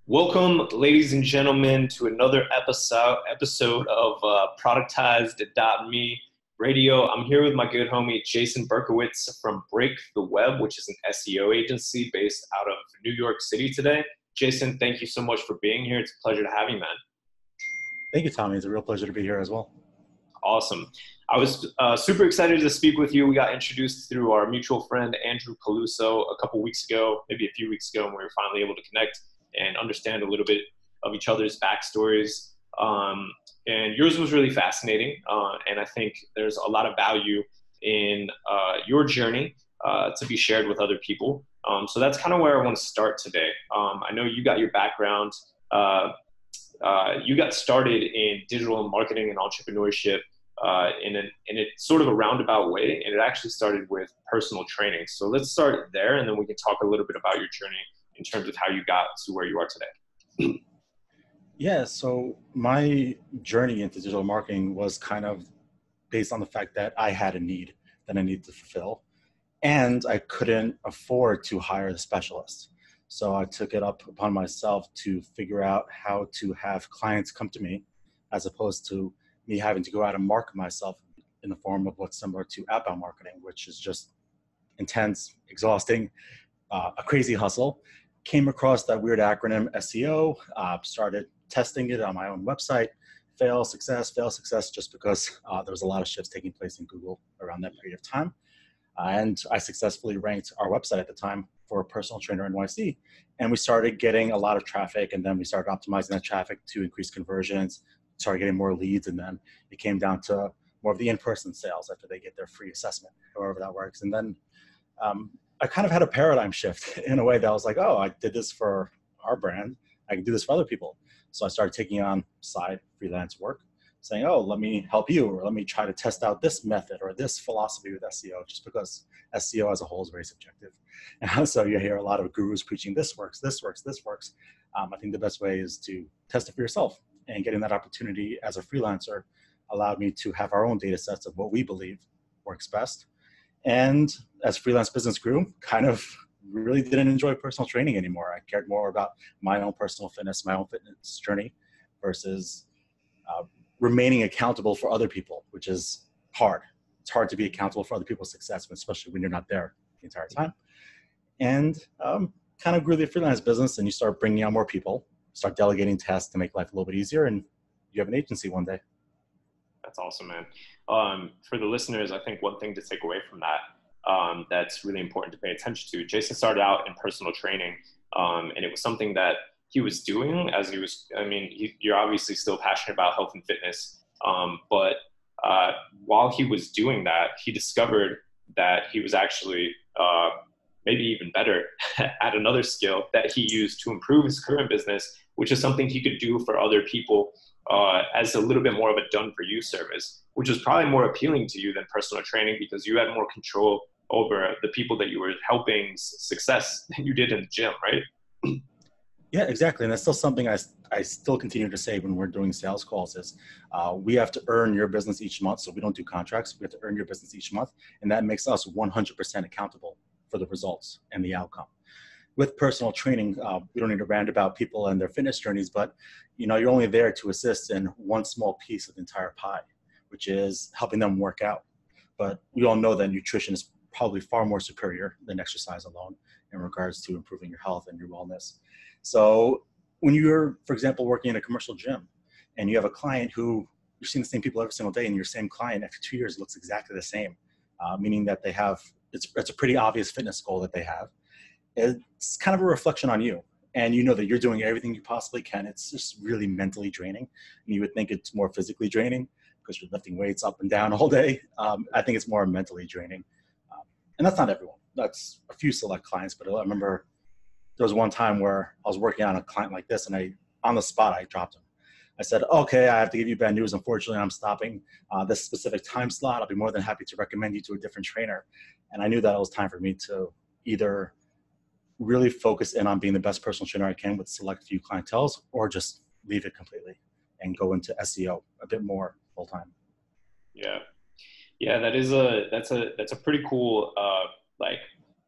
Welcome, ladies and gentlemen, to another episode of Productized.me radio. I'm here with my good homie Jason Berkowitz from Break the Web, which is an SEO agency based out of New York City today. Jason, thank you so much for being here. It's a pleasure to have you, man. Thank you, Tommy. It's a real pleasure to be here as well. Awesome. I was super excited to speak with you. We got introduced through our mutual friend, Andrew Caluso, a couple weeks ago, maybe a few weeks ago, and we were finally able to connect and understand a little bit of each other's backstories. And yours was really fascinating. And I think there's a lot of value in your journey to be shared with other people. So that's kind of where I want to start today. I know you got your background. You got started in digital marketing and entrepreneurship in a sort of a roundabout way. And it actually started with personal training. So let's start there, and then we can talk a little bit about your journey in terms of how you got to where you are today. Yeah, so my journey into digital marketing was kind of based on the fact that I had a need that I needed to fulfill, and I couldn't afford to hire the specialist. So I took it up upon myself to figure out how to have clients come to me, as opposed to me having to go out and market myself in the form of what's similar to outbound marketing, which is just intense, exhausting, a crazy hustle. Came across that weird acronym SEO, started testing it on my own website, fail, success, just because there was a lot of shifts taking place in Google around that period of time. And I successfully ranked our website at the time for Personal Trainer NYC. And we started getting a lot of traffic, and then we started optimizing that traffic to increase conversions, started getting more leads, and then it came down to more of the in-person sales after they get their free assessment, however that works. And then I kind of had a paradigm shift in a way that I was like, oh, I did this for our brand. I can do this for other people. So I started taking on side freelance work, saying, oh, let me help you, or let me try to test out this method or this philosophy with SEO, just because SEO as a whole is very subjective. And so you hear a lot of gurus preaching this works, this works, this works. I think the best way is to test it for yourself. And getting that opportunity as a freelancer allowed me to have our own data sets of what we believe works best. And as freelance business grew, kind of really didn't enjoy personal training anymore. I cared more about my own personal fitness, my own fitness journey, versus remaining accountable for other people, which is hard. It's hard to be accountable for other people's success, especially when you're not there the entire time. And kind of grew the freelance business, and you start bringing on more people, start delegating tasks to make life a little bit easier, and you have an agency one day. That's awesome, man. For the listeners, I think one thing to take away from that that's really important to pay attention to. Jason started out in personal training, and it was something that he was doing as he was, you're obviously still passionate about health and fitness, but while he was doing that, he discovered that he was actually maybe even better at another skill that he used to improve his current business, which is something he could do for other people as a little bit more of a done-for-you service, which was probably more appealing to you than personal training because you had more control over the people that you were helping success than you did in the gym, right? Yeah, exactly. And that's still something I still continue to say when we're doing sales calls is we have to earn your business each month. So we don't do contracts. We have to earn your business each month. And that makes us 100% accountable for the results and the outcome. With personal training, we don't need to rant about people and their fitness journeys, but you're only there to assist in one small piece of the entire pie, which is helping them work out. But we all know that nutrition is probably far more superior than exercise alone in regards to improving your health and your wellness. So when you're, for example, working in a commercial gym and you have a client who you're seeing the same people every single day, and your same client after 2 years looks exactly the same, meaning that they have, it's a pretty obvious fitness goal that they have. It's kind of a reflection on you, and you know that you're doing everything you possibly can. It's just really mentally draining. And you would think it's more physically draining because you're lifting weights up and down all day. I think it's more mentally draining. And that's not everyone. That's a few select clients, but I remember there was one time where I was working on a client like this, and on the spot, I dropped him. I said, okay, I have to give you bad news. Unfortunately, I'm stopping this specific time slot. I'll be more than happy to recommend you to a different trainer. And I knew that it was time for me to either really focus in on being the best personal trainer I can with select few clienteles, or just leave it completely and go into SEO a bit more full time. Yeah, that's a pretty cool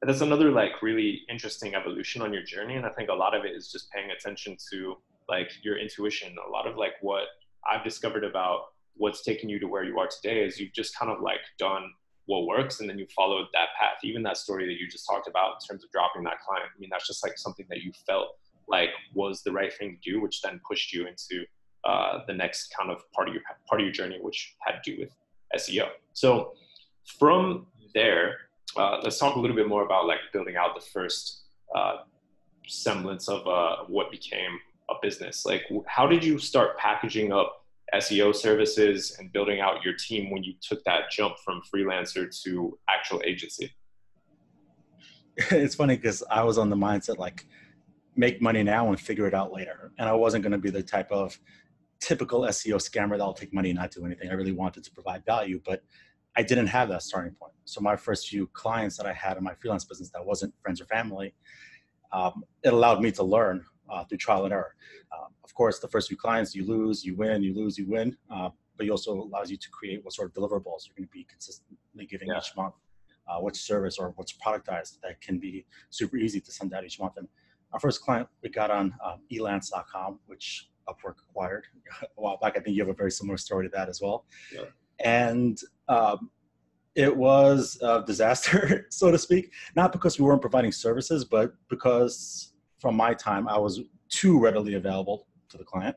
that's another like really interesting evolution on your journey. And I think a lot of it is just paying attention to like your intuition. A lot of like what I've discovered about what's taken you to where you are today is you've just kind of like done what works and then you followed that path. Even that story that you just talked about in terms of dropping that client, I mean, that's just like something that you felt like was the right thing to do, which then pushed you into the next kind of part of your journey, which had to do with SEO. So from there, let's talk a little bit more about like building out the first semblance of what became a business. Like, how did you start packaging up SEO services and building out your team when you took that jump from freelancer to actual agency? It's funny because I was on the mindset like make money now and figure it out later. And I wasn't going to be the type of typical SEO scammer that'll take money and not do anything. I really wanted to provide value, but I didn't have that starting point. So my first few clients that I had in my freelance business that wasn't friends or family, it allowed me to learn through trial and error. Of course, the first few clients, you lose, you win, you lose, you win. But it also allows you to create what sort of deliverables you're going to be consistently giving each month, which service or what's productized that can be super easy to send out each month. And our first client we got on elance.com, which Upwork acquired a while back. I think you have a very similar story to that as well. Yeah. And it was a disaster, so to speak, not because we weren't providing services, but because from my time, I was too readily available to the client.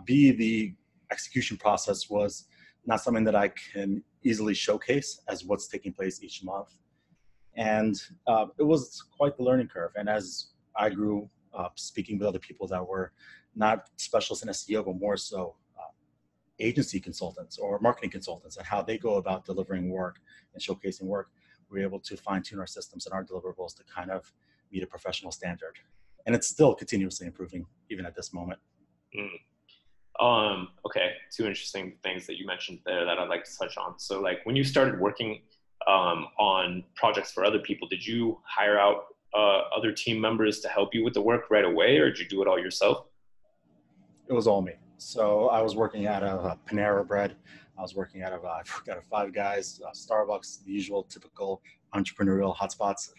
B, the execution process was not something that I can easily showcase as what's taking place each month. And it was quite the learning curve. And as I grew up speaking with other people that were not specialists in SEO, but more so agency consultants or marketing consultants and how they go about delivering work and showcasing work, we're able to fine tune our systems and our deliverables to kind of meet a professional standard. And it's still continuously improving even at this moment. Okay. Two interesting things that you mentioned there that I'd like to touch on. So like when you started working on projects for other people, did you hire out other team members to help you with the work right away, or did you do it all yourself? It was all me. So I was working out of Panera Bread. I was working out of, I forgot, Five Guys, Starbucks, the usual typical entrepreneurial hotspots,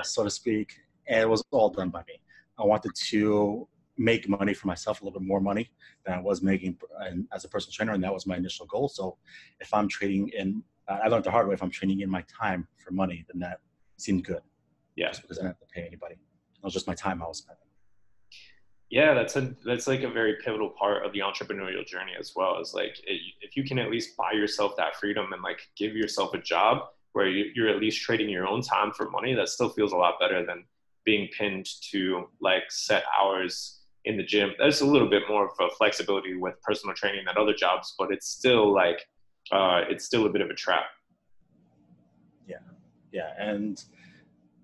so to speak. And it was all done by me. I wanted to make money for myself, a little bit more money than I was making as a personal trainer. And that was my initial goal. So if I'm trading in, I learned the hard way, if I'm trading in my time for money, then that seemed good. Yeah. Just because I didn't have to pay anybody. It was just my time I was spending. Yeah, that's like a very pivotal part of the entrepreneurial journey as well. Is like if you can at least buy yourself that freedom and like give yourself a job where you're at least trading your own time for money, that still feels a lot better than being pinned to like set hours in the gym. There's a little bit more of a flexibility with personal training than other jobs, but it's still like it's still a bit of a trap. Yeah, and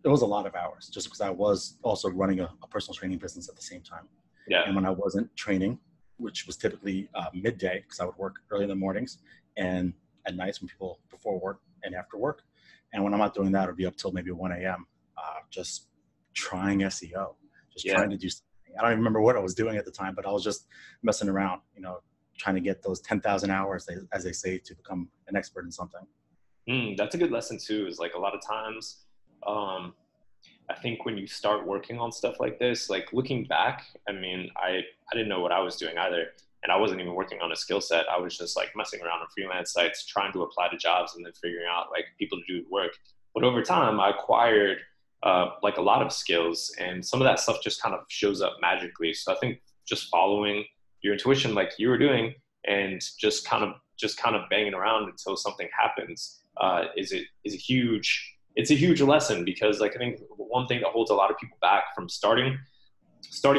it was a lot of hours just because I was also running a personal training business at the same time. Yeah. And when I wasn't training, which was typically midday, because I would work early in the mornings and at nights when people before work and after work. And when I'm not doing that, it would be up till maybe 1 a.m. Just trying SEO, trying to do something. I don't even remember what I was doing at the time, but I was just messing around, trying to get those 10,000 hours, as they say, to become an expert in something. That's a good lesson too, is like a lot of times, I think when you start working on stuff like this, like looking back, I mean, I didn't know what I was doing either. And I wasn't even working on a skill set. I was just like messing around on freelance sites, trying to apply to jobs and then figuring out like people to do the work. But over time, I acquired like a lot of skills, and some of that stuff just kind of shows up magically. So I think just following your intuition like you were doing and just kind of banging around until something happens is a huge lesson, because like I think one thing that holds a lot of people back from starting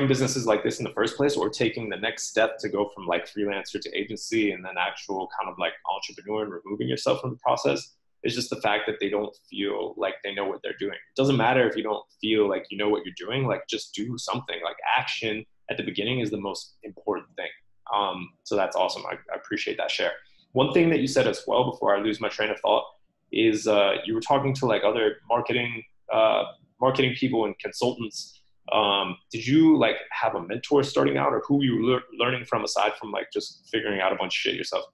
businesses like this in the first place, or taking the next step to go from like freelancer to agency and then actual kind of like entrepreneur and removing yourself from the process, is just the fact that they don't feel like they know what they're doing. It doesn't matter if you don't feel like you know what you're doing, like just do something. Like action at the beginning is the most important thing. So that's awesome. I appreciate that share. One thing that you said as well before I lose my train of thought is you were talking to like other marketing people and consultants. Did you like have a mentor starting out, or who you were learning from aside from like just figuring out a bunch of shit yourself?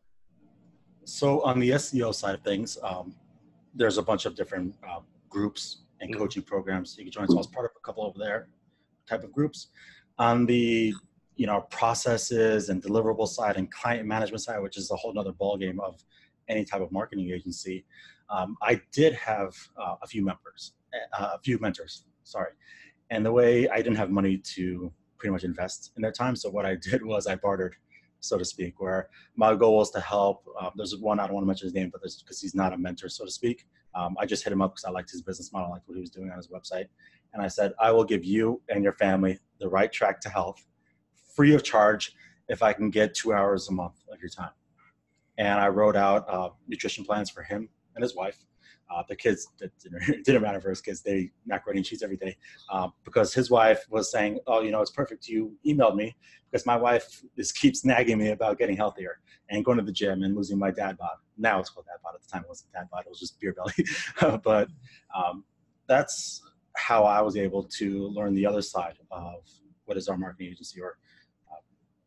So on the SEO side of things, there's a bunch of different groups and coaching programs. You can join. So I was part of a couple of their type of groups. On the processes and deliverable side and client management side, which is a whole nother ballgame of any type of marketing agency, I did have a few mentors, sorry. And the way I didn't have money to pretty much invest in their time. So what I did was I bartered, so to speak, where my goal was to help. There's one, I don't want to mention his name, but because he's not a mentor, so to speak. I just hit him up because I liked his business model, I liked what he was doing on his website. And I said, I will give you and your family the right track to health, free of charge, if I can get 2 hours a month of your time. And I wrote out nutrition plans for him and his wife. The kids, it didn't matter for his kids. They macaroni and cheese every day because his wife was saying, oh, it's perfect. You emailed me because my wife keeps nagging me about getting healthier and going to the gym and losing my dad bod. Now it's called dad bod. At the time it wasn't dad bod. It was just beer belly. But that's how I was able to learn the other side of what is our marketing agency, or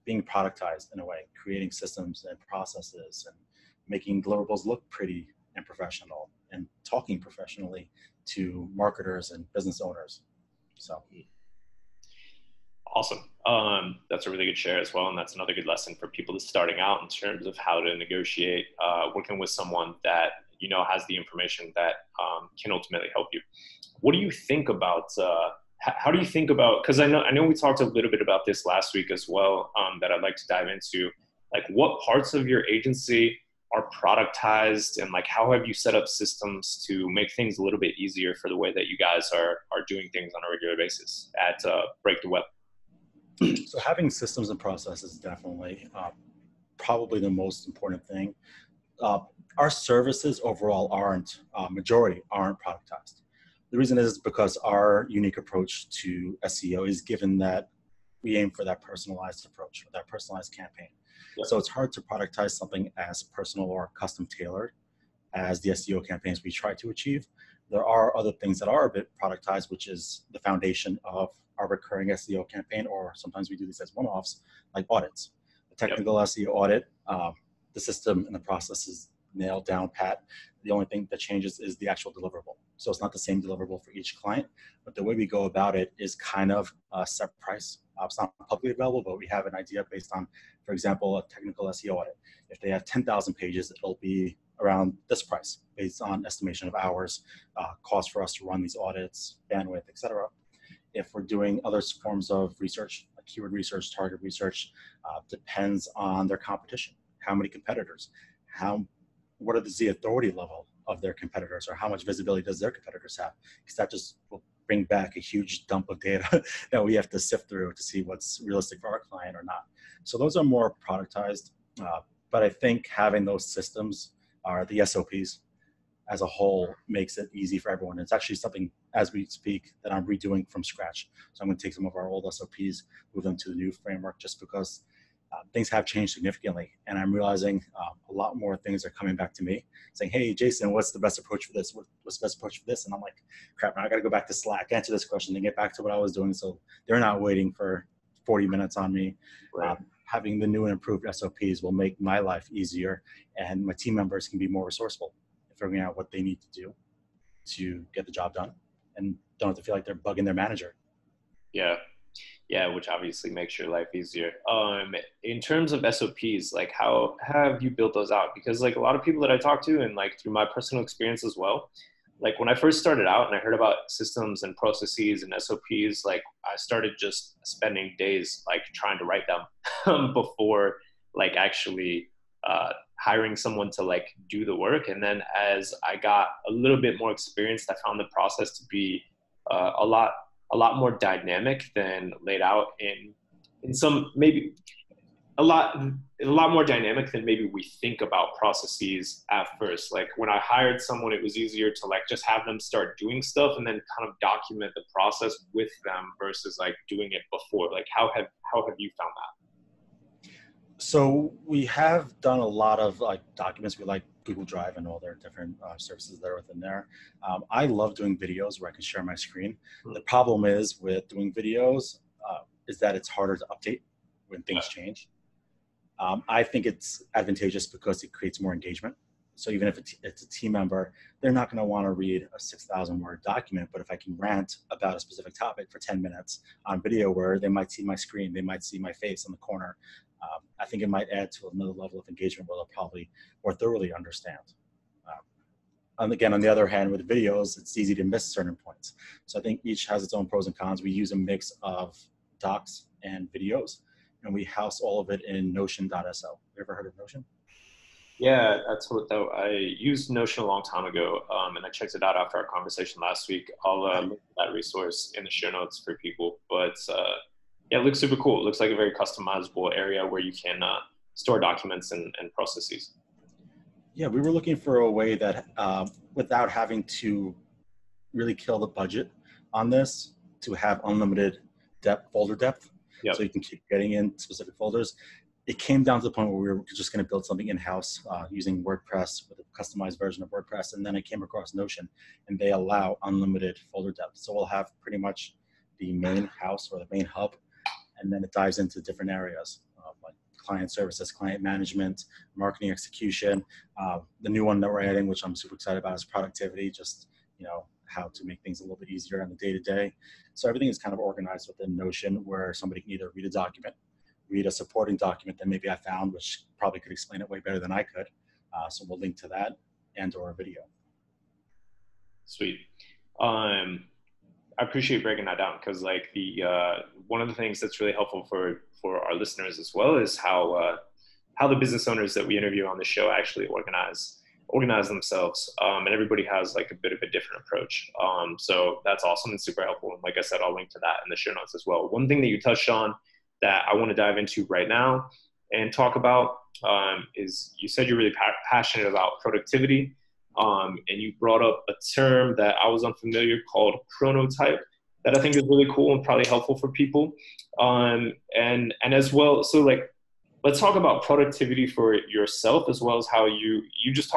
being productized in a way, creating systems and processes and making deliverables look pretty and professional and talking professionally to marketers and business owners. So. Awesome. That's a really good share as well. And that's another good lesson for people starting out in terms of how to negotiate, working with someone that, has the information that can ultimately help you. What do you think about, how do you think about, because I know we talked a little bit about this last week as well, that I'd like to dive into, like what parts of your agency are productized, and like how have you set up systems to make things a little bit easier for the way that you guys are doing things on a regular basis at Break the Web? So having systems and processes is definitely probably the most important thing. Our services overall majority aren't productized. The reason is because our unique approach to SEO is given that we aim for that personalized approach, or that personalized campaign. Yeah. So it's hard to productize something as personal or custom tailored as the SEO campaigns we try to achieve. There are other things that are a bit productized, which is the foundation of our recurring SEO campaign, or sometimes we do this as one-offs, like audits. The technical SEO audit, the system and the process is nailed down pat. The only thing that changes is the actual deliverable. So it's not the same deliverable for each client, but the way we go about it is kind of a set price. It's not publicly available, but we have an idea based on, for example, a technical SEO audit. If they have 10,000 pages, it'll be around this price based on estimation of hours, cost for us to run these audits, bandwidth, etc. If we're doing other forms of research, like keyword research, target research, depends on their competition. How many competitors? What is the authority level of their competitors, or how much visibility does their competitors have? Because that just will bring back a huge dump of data that we have to sift through to see what's realistic for our client or not. So those are more productized, but I think having those systems, are the SOPs as a whole, makes it easy for everyone. It's actually something, as we speak, that I'm redoing from scratch. So I'm going to take some of our old SOPs, move them to the new framework, just because things have changed significantly. And I'm realizing a lot more things are coming back to me saying, hey, Jason, what's the best approach for this? What's the best approach for this? And I'm like, crap, now I got to go back to Slack, answer this question, and get back to what I was doing. So they're not waiting for 40 minutes on me. Right. Having the new and improved SOPs will make my life easier, and my team members can be more resourceful in figuring out what they need to do to get the job done, and don't have to feel like they're bugging their manager. Yeah, which obviously makes your life easier. In terms of SOPs, like how have you built those out? Because like a lot of people that I talk to, and like through my personal experience as well, like when I first started out and I heard about systems and processes and SOPs, like I started just spending days like trying to write them before like actually hiring someone to like do the work. And then as I got a little bit more experienced, I found the process to be a lot more dynamic than laid out in some, maybe a lot more dynamic than maybe we think about processes at first. Like when I hired someone, it was easier to like just have them start doing stuff and then kind of document the process with them versus like doing it before. Like how have you found that? So we have done a lot of like documents. We like Google Drive and all their different services that are within there. I love doing videos where I can share my screen. The problem is with doing videos is that it's harder to update when things change. I think it's advantageous because it creates more engagement. So even if it's a team member, they're not going to want to read a 6,000 word document. But if I can rant about a specific topic for 10 minutes on video where they might see my screen, they might see my face in the corner, I think it might add to another level of engagement where they'll probably more thoroughly understand. And again, on the other hand, with videos, it's easy to miss certain points. So I think each has its own pros and cons. We use a mix of docs and videos, and we house all of it in Notion.so. You ever heard of Notion? Yeah, that's what though. I used Notion a long time ago, and I checked it out after our conversation last week. I'll link to that resource in the show notes for people. But yeah, it looks super cool. It looks like a very customizable area where you can store documents and processes. Yeah, we were looking for a way that without having to really kill the budget on this, to have unlimited folder depth, Yep. so you can keep getting in specific folders. It came down to the point where we were just going to build something in-house using WordPress with a customized version of WordPress. And then I came across Notion, and they allow unlimited folder depth. So we'll have pretty much the main house or the main hub, and then it dives into different areas like client services, client management, marketing execution. The new one that we're adding, which I'm super excited about, is productivity, just, how to make things a little bit easier on the day-to-day. So everything is kind of organized within Notion, where somebody can either read a document, read a supporting document that maybe I found, which probably could explain it way better than I could. So we'll link to that and or a video. Sweet. I appreciate breaking that down because like one of the things that's really helpful for our listeners as well is how the business owners that we interview on the show actually organize themselves. And everybody has like a bit of a different approach. So that's awesome and super helpful. And like I said, I'll link to that in the show notes as well. One thing that you touched on that I want to dive into right now and talk about is you said you're really passionate about productivity. And you brought up a term that I was unfamiliar called chronotype that I think is really cool and probably helpful for people. And as well, so like, let's talk about productivity for yourself as well as how you just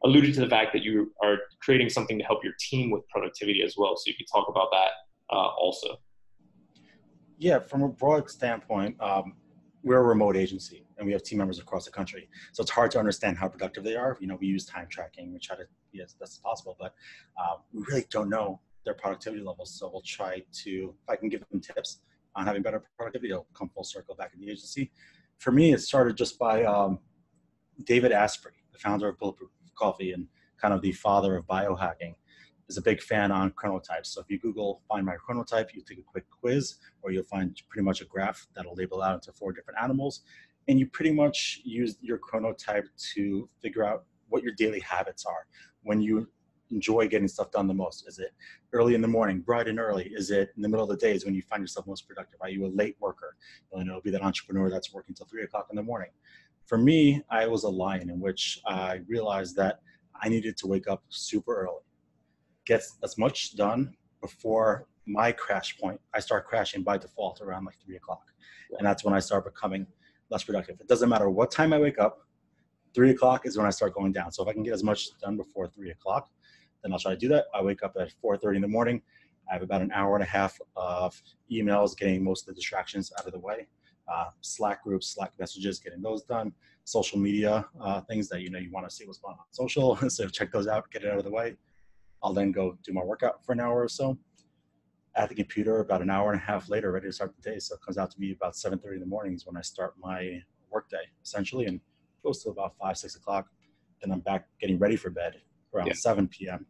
alluded to the fact that you are creating something to help your team with productivity as well. So you could talk about that also. Yeah, from a broad standpoint, we're a remote agency and we have team members across the country. So it's hard to understand how productive they are. We use time tracking. We try to be as best as possible, but we really don't know their productivity levels. So we'll try to, if I can give them tips on having better productivity, it'll come full circle back in the agency. For me, it started just by David Asprey, the founder of Bulletproof Coffee and kind of the father of biohacking, is a big fan on chronotypes. So if you Google find my chronotype, you take a quick quiz, or you'll find pretty much a graph that'll label out into 4 different animals. And you pretty much use your chronotype to figure out what your daily habits are. When you enjoy getting stuff done the most? Is it early in the morning, bright and early? Is it in the middle of the days when you find yourself most productive? Are you a late worker? It'll be that entrepreneur that's working till 3 o'clock in the morning. For me, I was a lion in which I realized that I needed to wake up super early, get as much done before my crash point. I start crashing by default around like 3 o'clock. And that's when I start becoming less productive. It doesn't matter what time I wake up, 3 o'clock is when I start going down. So if I can get as much done before 3 o'clock, then I'll try to do that. I wake up at 4:30 in the morning. I have about an hour and a half of emails, getting most of the distractions out of the way. Slack groups, Slack messages, getting those done. Social media things that you want to see what's going on social. So check those out, get it out of the way. I'll then go do my workout for an hour or so. At the computer about an hour and a half later, ready to start the day. So it comes out to be about 7:30 in the mornings when I start my workday, essentially, and goes to about 5, 6 o'clock. Then I'm back getting ready for bed around 7 p.m.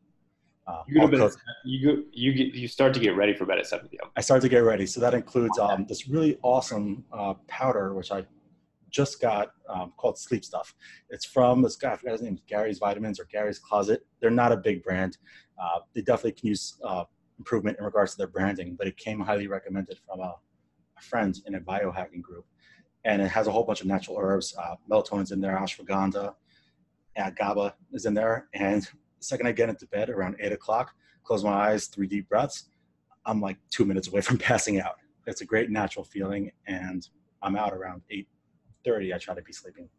You start to get ready for bed at 7 p.m. I start to get ready. So that includes this really awesome powder, which I just got called Sleep Stuff. It's from this guy, I forgot his name, Gary's Vitamins or Gary's Closet. They're not a big brand. They definitely can use improvement in regards to their branding, but it came highly recommended from a friend in a biohacking group. And it has a whole bunch of natural herbs. Melatonin's in there, ashwagandha, GABA is in there. And the second I get into bed around 8 o'clock, close my eyes, 3 deep breaths, I'm like 2 minutes away from passing out. It's a great natural feeling, and I'm out around 8:30. I try to be sleeping.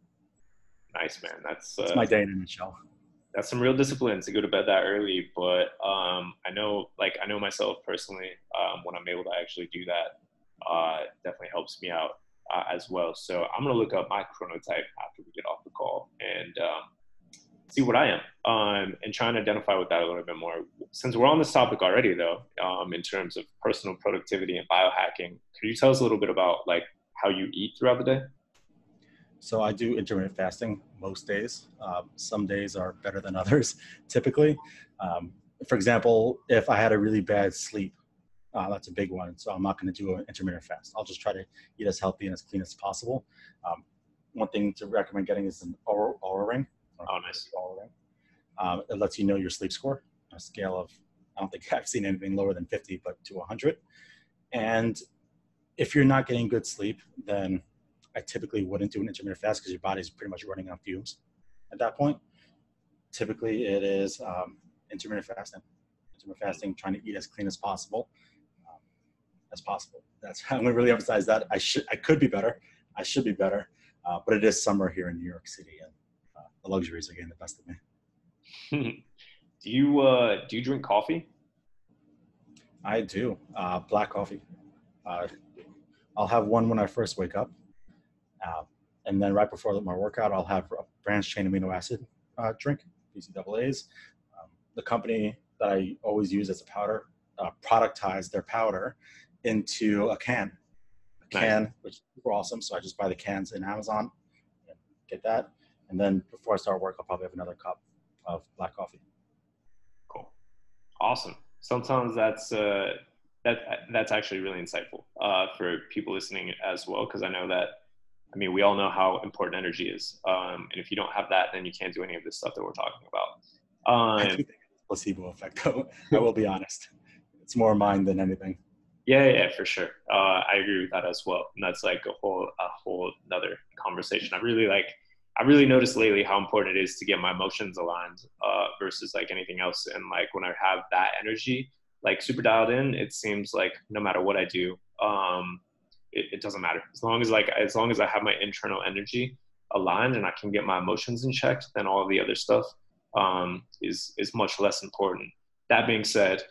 Nice, man. That's my day in a nutshell. That's some real discipline to go to bed that early, but I know myself personally, when I'm able to actually do that, it definitely helps me out. as well. So I'm going to look up my chronotype after we get off the call and see what I am, and try and identify with that a little bit more. Since we're on this topic already, though, in terms of personal productivity and biohacking, could you tell us a little bit about like how you eat throughout the day? So I do intermittent fasting most days. Some days are better than others, typically. For example, if I had a really bad sleep, that's a big one. So I'm not going to do an intermittent fast. I'll just try to eat as healthy and as clean as possible. One thing to recommend getting is an Oura ring. Oh, nice. Oura ring. It lets you know your sleep score on a scale of, I don't think I've seen anything lower than 50, but to 100. And if you're not getting good sleep, then I typically wouldn't do an intermittent fast because your body's pretty much running on fumes at that point. Typically, it is intermittent fasting. Intermittent fasting, trying to eat as clean as possible. That's I'm going to really emphasize that. I could be better. I should be better, but it is summer here in New York City, and the luxuries are getting the best of me. Do you drink coffee? I do. Black coffee. I'll have one when I first wake up. And then right before my workout, I'll have a branched chain amino acid drink, BCAAs. The company that I always use as a powder productized their powder into a can, Nice. which is super awesome. So I just buy the cans in Amazon, and get that. And then before I start work, I'll probably have another cup of black coffee. Cool. Awesome. Sometimes that's actually really insightful for people listening as well, because I know that, I mean, we all know how important energy is, and if you don't have that, then you can't do any of this stuff that we're talking about. I do think it's a placebo effect, though. I will be honest. It's more mine than anything. Yeah, for sure. I agree with that as well, and that's like a whole another conversation. I really noticed lately how important it is to get my emotions aligned versus like anything else. And like when I have that energy, like super dialed in, it seems like no matter what I do, it doesn't matter. As long as I have my internal energy aligned and I can get my emotions in check, then all of the other stuff is much less important. That being said,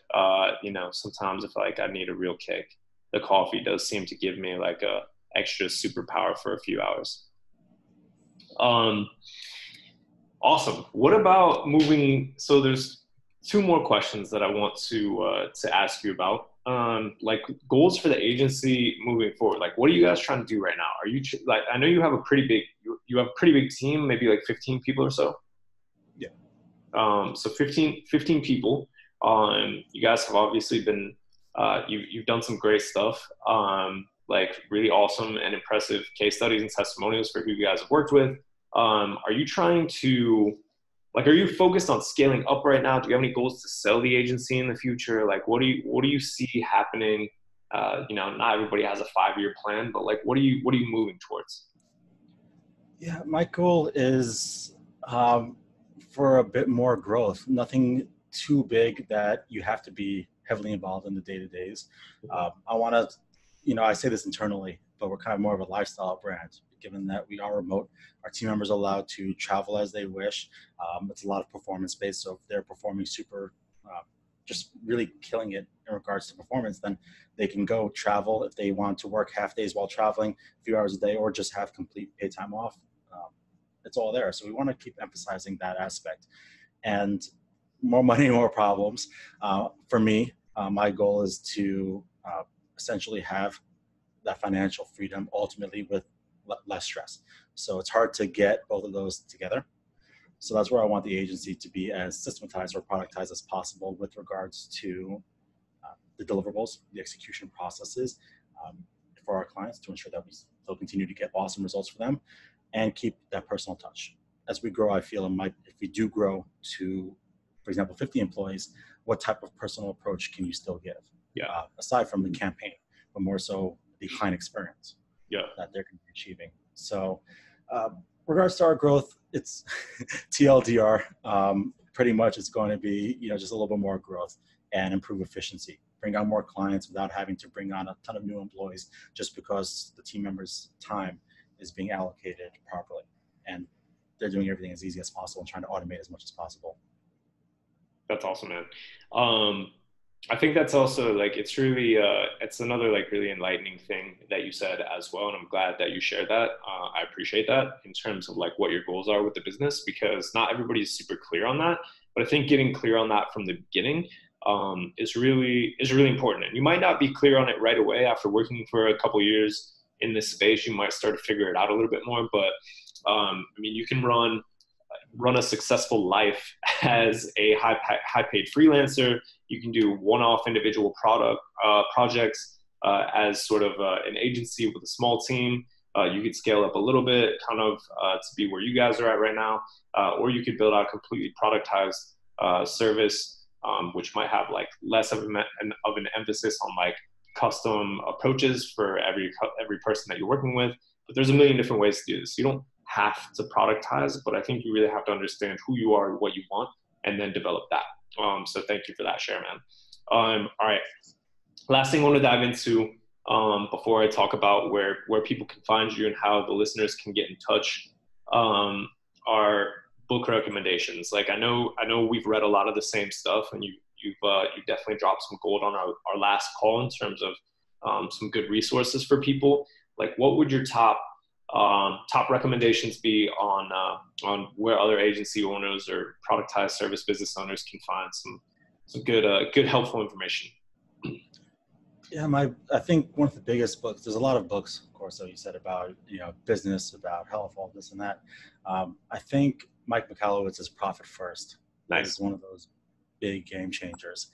sometimes if like I need a real kick, the coffee does seem to give me like a extra superpower for a few hours. Awesome. What about moving? So there's two more questions that I want to ask you about. Like goals for the agency moving forward. Like, what are you guys trying to do right now? Are you like? I know you have a you have a pretty big team, maybe like 15 people or so. Yeah. So 15 people. You guys have obviously been, you've done some great stuff. Like really awesome and impressive case studies and testimonials for who you guys have worked with. Are you trying to, like, are you focused on scaling up right now? Do you have any goals to sell the agency in the future? Like, what do you see happening? Not everybody has a 5-year plan, but like, what are you moving towards? Yeah, my goal is for a bit more growth. Nothing too big that you have to be heavily involved in the day-to-days. I want to, I say this internally, but we're kind of more of a lifestyle brand. Given that we are remote, our team members are allowed to travel as they wish. It's a lot of performance-based, so if they're performing super, just really killing it in regards to performance, then they can go travel if they want to work half days while traveling, a few hours a day, or just have complete paid time off. It's all there. So we want to keep emphasizing that aspect. And more money, more problems. For me, my goal is to essentially have that financial freedom ultimately with less stress. So it's hard to get both of those together. So that's where I want the agency to be as systematized or productized as possible with regards to the deliverables, the execution processes for our clients to ensure that we still continue to get awesome results for them and keep that personal touch. As we grow, I feel if we do grow to, for example, 50 employees, what type of personal approach can you still give? Yeah. Aside from the campaign, but more so the client experience that they're going to be achieving. So regards to our growth, it's TLDR. Pretty much it's going to be, just a little bit more growth and improve efficiency, bring on more clients without having to bring on a ton of new employees just because the team members' time is being allocated properly. And they're doing everything as easy as possible and trying to automate as much as possible. That's awesome, man. I think that's also like it's really it's another like really enlightening thing that you said as well, and I'm glad that you shared that. I appreciate that in terms of like what your goals are with the business because not everybody is super clear on that. But I think getting clear on that from the beginning is really important. And you might not be clear on it right away after working for a couple years in this space. You might start to figure it out a little bit more. But I mean, you can run a successful life as a high paid freelancer. You can do one-off individual projects as sort of an agency with a small team. You could scale up a little bit, kind of to be where you guys are at right now, or you could build out a completely productized service, which might have like less of an emphasis on like custom approaches for every person that you're working with. But there's a million different ways to do this. You don't have to productize, but I think you really have to understand who you are and what you want, and then develop that. So thank you for that share, man. All right. Last thing I want to dive into before I talk about where people can find you and how the listeners can get in touch are book recommendations. Like I know we've read a lot of the same stuff, and you've definitely dropped some gold on our last call in terms of some good resources for people. Like what would your top recommendations be on where other agency owners or productized service business owners can find some good helpful information? Yeah, I think one of the biggest books, there's a lot of books, of course, that you said about, business, about health, all this and that. I think Mike Michalowicz's Profit First is one of those big game changers.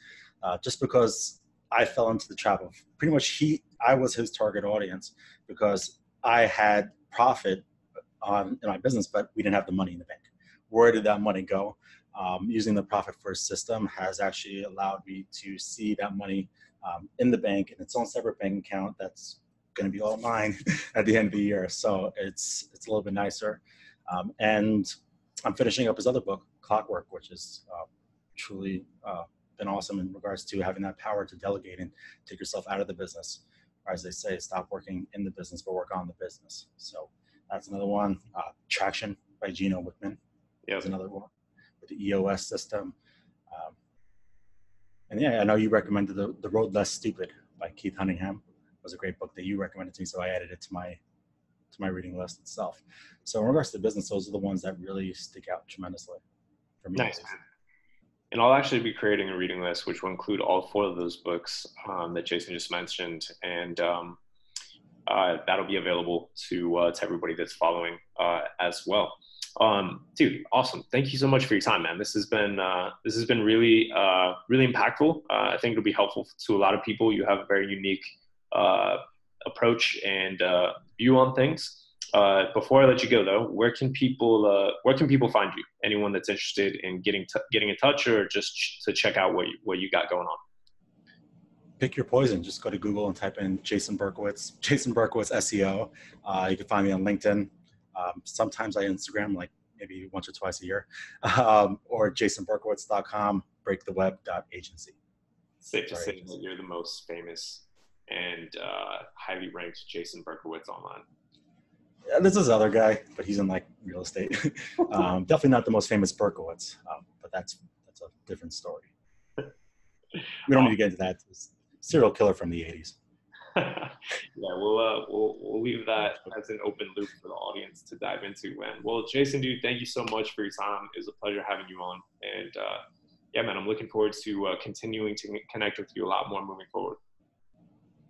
Just because I fell into the trap of pretty much I was his target audience because I had profit in my business, but we didn't have the money in the bank. Where did that money go? Using the Profit First system has actually allowed me to see that money in the bank in its own separate bank account that's going to be all mine at the end of the year. So it's a little bit nicer. And I'm finishing up his other book, Clockwork, which is truly been awesome in regards to having that power to delegate and take yourself out of the business. Or as they say, stop working in the business, but work on the business. So that's another one. Traction by Gino Wickman. That's another one with the EOS system. And yeah, I know you recommended The Road Less Stupid by Keith Cunningham. It was a great book that you recommended to me, so I added it to my reading list itself. So in regards to business, those are the ones that really stick out tremendously for me. Nice. And I'll actually be creating a reading list, which will include all 4 of those books that Jason just mentioned, and that'll be available to everybody that's following as well. Dude, awesome! Thank you so much for your time, man. This has been really really impactful. I think it'll be helpful to a lot of people. You have a very unique approach and view on things. Before I let you go, though, where can people find you? Anyone that's interested in getting in touch, or just to check out what you got going on? Pick your poison. Just go to Google and type in Jason Berkowitz SEO. You can find me on LinkedIn. Sometimes I Instagram, like maybe once or twice a year, or jasonberkowitz.com, breaktheweb.agency. Safe to say that you're the most famous and highly ranked Jason Berkowitz online. Yeah, there's this other guy, but he's in like real estate. Definitely not the most famous Berkowitz, but that's a different story. We don't need to get into that. It's serial killer from the 80s. Yeah, we'll leave that as an open loop for the audience to dive into. And well, Jason, dude, thank you so much for your time. It was a pleasure having you on. And yeah, man, I'm looking forward to continuing to connect with you a lot more moving forward.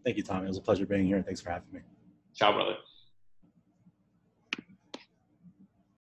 Thank you, Tom. It was a pleasure being here. Thanks for having me. Ciao, brother.